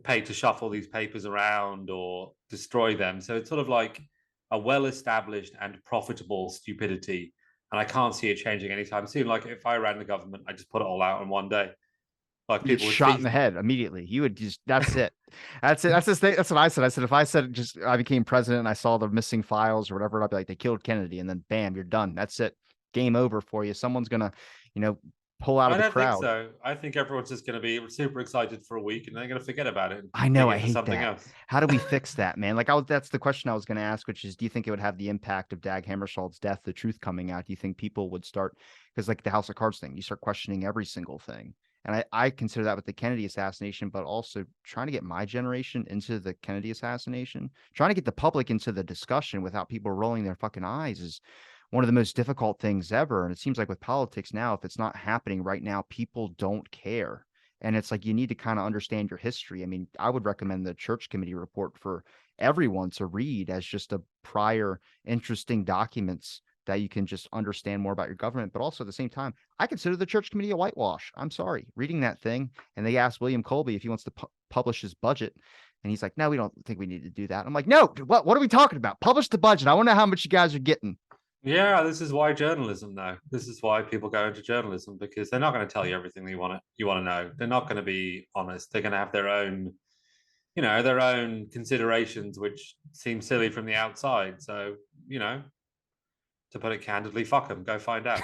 paid to shuffle these papers around or destroy them. So it's sort of like a well-established and profitable stupidity. And I can't see it changing anytime soon. Like if I ran the government, I just put it all out in one day. Like You get people would shot in feast. the head immediately. You would just that's it. That's it. That's the thing. That's what I said. I said if I said just I became president and I saw the missing files or whatever, I'd be like, they killed Kennedy, and then bam, you're done. That's it. Game over for you. Someone's gonna, you know, pull out I of the don't think crowd. so. I think everyone's just going to be super excited for a week and they're going to forget about it and I dig know, I into hate something that. else. How do we fix that, man? Like that's the question I was gonna ask, which is do you think it would have the impact of Dag Hammarskjöld's death, the truth coming out? Do you think people would start because like the House of Cards thing, you start questioning every single thing. And I consider that with the Kennedy assassination, but also trying to get my generation into the Kennedy assassination, trying to get the public into the discussion without people rolling their fucking eyes is one of the most difficult things ever. And it seems like with politics now, if it's not happening right now, people don't care. And it's like you need to kind of understand your history. I mean, I would recommend the church committee report for everyone to read as just a prior interesting documents that you can just understand more about your government. But also at the same time, I consider the church committee a whitewash. I'm sorry. Reading that thing, and they asked William Colby if he wants to publish his budget. And he's like, no, we don't think we need to do that. I'm like, no, what are we talking about? Publish the budget. I want to know how much you guys are getting. Yeah, this is why journalism, though. This is why people go into journalism because they're not going to tell you everything you want to know. They're not going to be honest. They're going to have their own considerations, which seem silly from the outside. So, to put it candidly, fuck them. Go find out.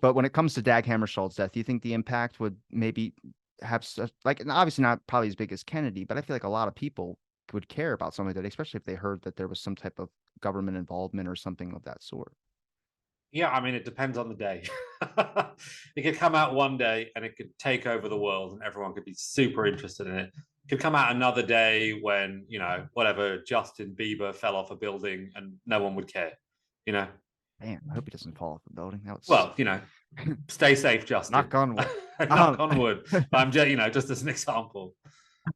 But when it comes to Dag Hammarskjöld's death, do you think the impact would maybe have like obviously not probably as big as Kennedy, but I feel like a lot of people would care about something like that, especially if they heard that there was some type of government involvement or something of that sort. Yeah, I mean, it depends on the day. It could come out one day and it could take over the world and everyone could be super interested in it. It could come out another day when, whatever, Justin Bieber fell off a building and no one would care, you know? Man, I hope he doesn't fall off the building. That would Well, suck. stay safe, Justin. Knock on wood. Knock on wood. I'm just, just as an example.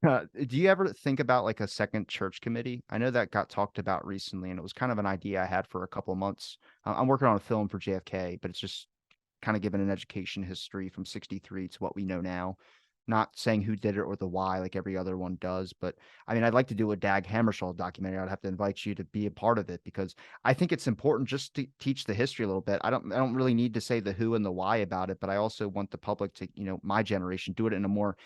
Do you ever think about like a second church committee? I know that got talked about recently, and it was kind of an idea I had for a couple of months. I'm working on a film for JFK, but it's just kind of given an education history from 63 to what we know now. Not saying who did it or the why, like every other one does, but I mean, I'd like to do a Dag Hammarskjöld documentary. I'd have to invite you to be a part of it because I think it's important just to teach the history a little bit. I don't really need to say the who and the why about it, but I also want the public to, my generation, do it in a more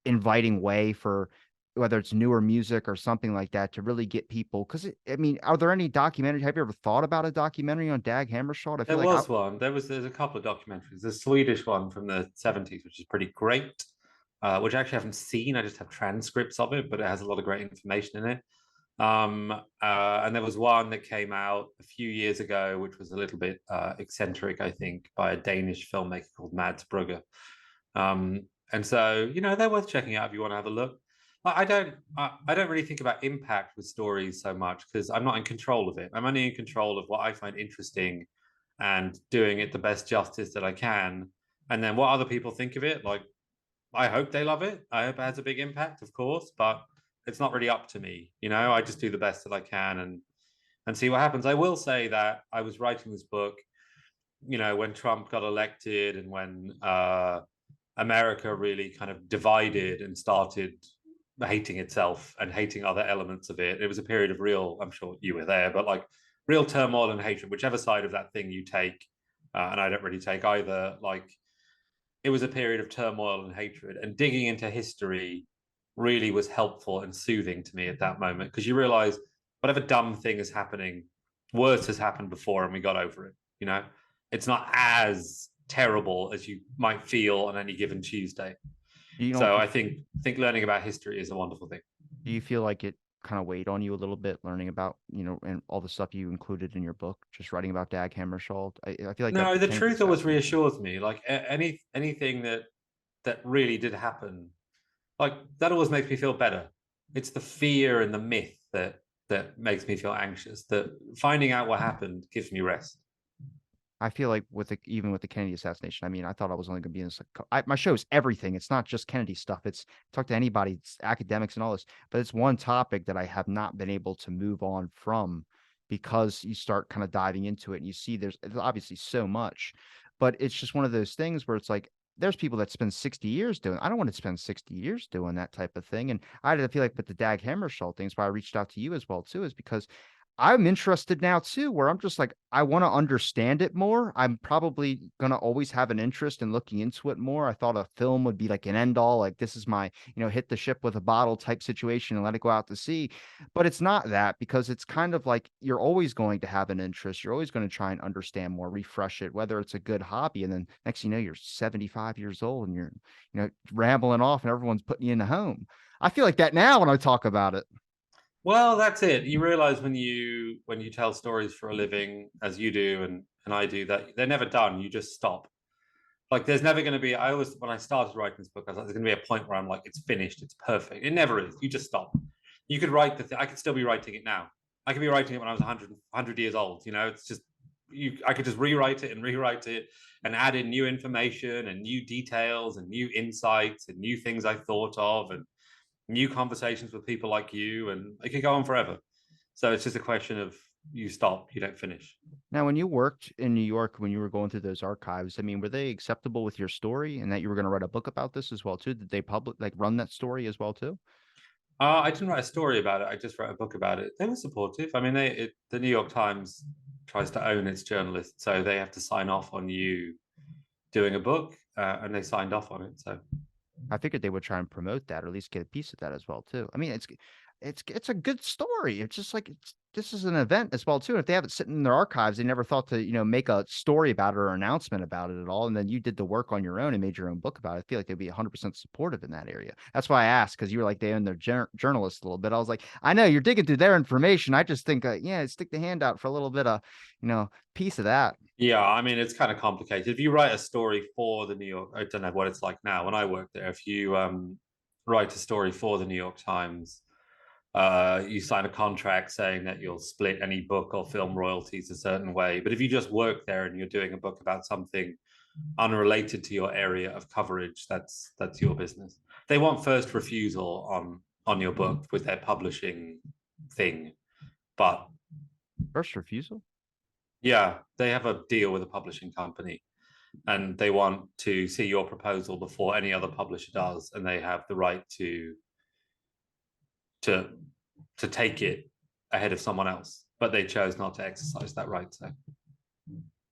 inviting way for whether it's newer music or something like that to really get people. Because I mean, are there any documentaries? Have you ever thought about a documentary on Dag Hammarskjöld? I There feel like was one. There's a couple of documentaries. There's a Swedish one from the 70s, which is pretty great. which I actually haven't seen. I just have transcripts of it, but it has a lot of great information in it. And there was one that came out a few years ago, which was a little bit eccentric, I think, by a Danish filmmaker called Mads Brugger. And so, they're worth checking out if you want to have a look. I don't really think about impact with stories so much because I'm not in control of it. I'm only in control of what I find interesting and doing it the best justice that I can. And then what other people think of it, like I hope they love it. I hope it has a big impact, of course, but it's not really up to me. I just do the best that I can and see what happens. I will say that I was writing this book, when Trump got elected and when America really kind of divided and started hating itself and hating other elements of it. It was a period of real, I'm sure you were there, but like real turmoil and hatred, whichever side of that thing you take. And I don't really take either. Like it was a period of turmoil and hatred, and digging into history really was helpful and soothing to me at that moment because you realize whatever dumb thing is happening, worse has happened before and we got over it. It's not as terrible as you might feel on any given Tuesday. You don't So think, I think learning about history is a wonderful thing. do you feel like it kind of weighed on you a little bit learning about, and all the stuff you included in your book, just writing about Dag Hammarskjöld? I feel like that No, the the Kennedy truth always assassination. reassures me. Like anything that really did happen, like that always makes me feel better. It's the fear and the myth that makes me feel anxious. That finding out what happened gives me rest. I feel like even with the Kennedy assassination, I mean, I thought I was only going to be in this. My show is everything. It's not just Kennedy stuff. It's talk to anybody, it's academics and all this. But it's one topic that I have not been able to move on from because you start kind of diving into it and you see there's obviously so much, but it's just one of those things where it's like there's people that spend 60 years doing. I don't want to spend 60 years doing that type of thing. And I feel like with the Dag Hammarskjöld things, why I reached out to you as well too, is because I'm interested now too, where I'm just like, I want to understand it more. I'm probably going to always have an interest in looking into it more. I thought a film would be like an end all, like this is my, hit the ship with a bottle type situation and let it go out to sea. But it's not that because it's kind of like you're always going to have an interest. You're always going to try and understand more, refresh it, whether it's a good hobby. And then next, you're 75 years old and you're, rambling off and everyone's putting you in the home. I feel like that now when I talk about it. Well, that's it. You realize when you tell stories for a living, as you do and I do, that they're never done. You just stop. Like there's never going to be. I always when I started writing this book, I was like, there's going to be a point where I'm like, it's finished, it's perfect. It never is. You just stop. You could write the thing. I could still be writing it now. I could be writing it when I was 100 years old. It's just I could just rewrite it and add in new information and new details and new insights and new things I thought of and new conversations with people like you, and it could go on forever. So it's just a question of you stop, you don't finish. Now, when you worked in New York, when you were going through those archives, I mean, were they acceptable with your story and that you were going to write a book about this as well too? Did they run that story as well too? I didn't write a story about it. I just wrote a book about it. They were supportive. I mean, the New York Times tries to own its journalists, so they have to sign off on you doing a book, and they signed off on it. So I figured they would try and promote that or at least get a piece of that as well too. I mean, it's a good story. It's just like this is an event as well too. And if they have it sitting in their archives, they never thought to make a story about it or announcement about it at all. And then you did the work on your own and made your own book about it. I feel like they'd be 100% supportive in that area. That's why I asked because you were like they own their journalists a little bit. I was like, I know you're digging through their information. I just think, yeah, stick the hand out for a little bit of piece of that. yeah, I mean, it's kind of complicated. If you write a story for the New York, I don't know what it's like now. When I worked there, if you write a story for the New York Times, you sign a contract saying that you'll split any book or film royalties a certain way. But if you just work there and you're doing a book about something unrelated to your area of coverage, that's your business. They want first refusal on your book with their publishing thing, but First refusal. yeah, they have a deal with a publishing company and they want to see your proposal before any other publisher does, and they have the right to to take it ahead of someone else, but they chose not to exercise that right. So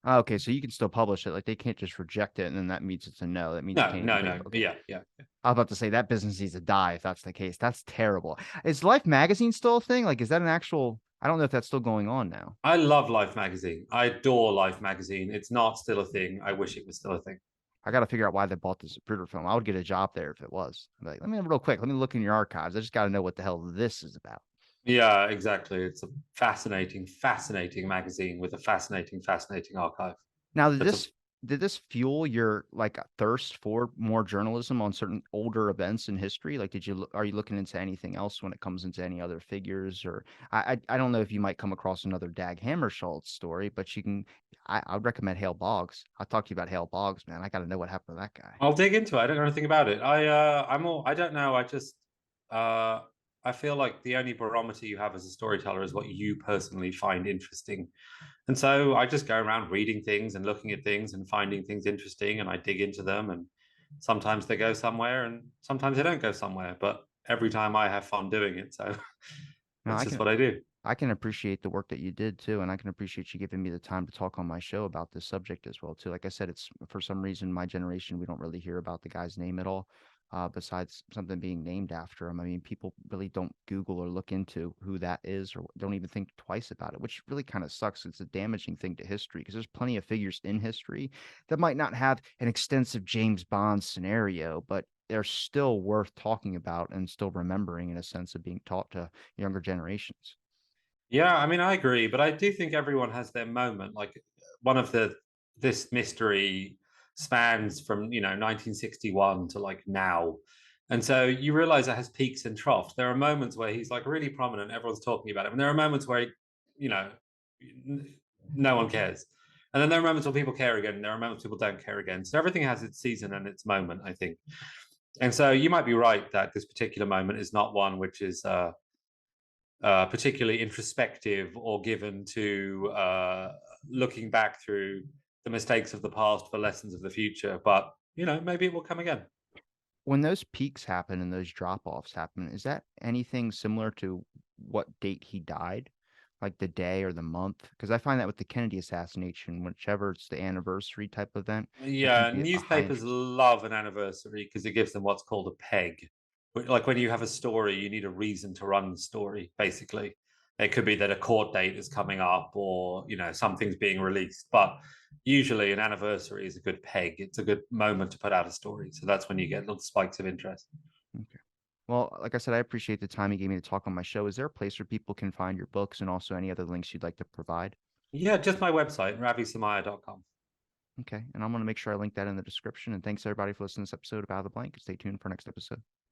Okay, so you can still publish it. Like they can't just reject it and then that means it's a no. That means you no, can't even no, put it. no, Okay. yeah, yeah. I was about to say that business needs to die if that's the case. That's terrible. Is Life magazine still a thing? Like, is that an actual? I don't know if that's still going on now. I love Life magazine. I adore Life magazine. It's not still a thing. I wish it was still a thing. I got to figure out why they bought the Zapruder film. I would get a job there if it was. I'm like, let me real quick. Let me look in your archives. I just got to know what the hell this is about. Yeah, exactly. It's a fascinating, fascinating magazine with a fascinating, fascinating archive. Now, It's a did this fuel your like thirst for more journalism on certain older events in history? Like, are you looking into anything else when it comes into any other figures? Or I don't know if you might come across another Dag Hammarskjöld story, but you can. I would recommend Hale Boggs. I'll talk to you about Hale Boggs, man. I got to know what happened to that guy. I'll dig into it. I don't know anything about it. I'm all I don't know. Uh I feel like the only barometer you have as a storyteller is what you personally find interesting. And so I just go around reading things and looking at things and finding things interesting, and I dig into them, and sometimes they go somewhere and sometimes they don't go somewhere, but every time I have fun doing it. So Now, that's just what I do. I can appreciate the work that you did too, and I can appreciate you giving me the time to talk on my show about this subject as well too. Like I said, it's for some reason my generation we don't really hear about the guy's name at all, besides something being named after him. I mean, people really don't Google or look into who that is, or don't even think twice about it, which really kind of sucks. It's a damaging thing to history because there's plenty of figures in history that might not have an extensive James Bond scenario, but they're still worth talking about and still remembering in a sense of being taught to younger generations. Yeah, I mean, I agree, but I do think everyone has their moment. Like one of the this mystery spans from 1961 to like now, and so you realize it has peaks and troughs. There are moments where he's like really prominent, everyone's talking about him, and there are moments where you know no one cares, and then there are moments where people care again, and there are moments people don't care again. So everything has its season and its moment, I think. And so you might be right that this particular moment is not one which is particularly introspective or given to looking back through the mistakes of the past for lessons of the future. But maybe it will come again. When those peaks happen and those drop-offs happen, is that anything similar to what date he died? Like the day or the month? Because I find that with the Kennedy assassination, whichever it's the anniversary type event, that can Yeah, be a high newspapers interest. love an anniversary because it gives them what's called a peg. Like when you have a story, you need a reason to run the story, basically. It could be that a court date is coming up or, something's being released. But usually an anniversary is a good peg. It's a good moment to put out a story. So that's when you get little spikes of interest. Okay. Well, like I said, I appreciate the time you gave me to talk on my show. Is there a place where people can find your books and also any other links you'd like to provide? Yeah, just my website, ravisamaya.com. Okay. And I'm going to make sure I link that in the description. And thanks everybody for listening to this episode of Out of the Blank. Stay tuned for next episode.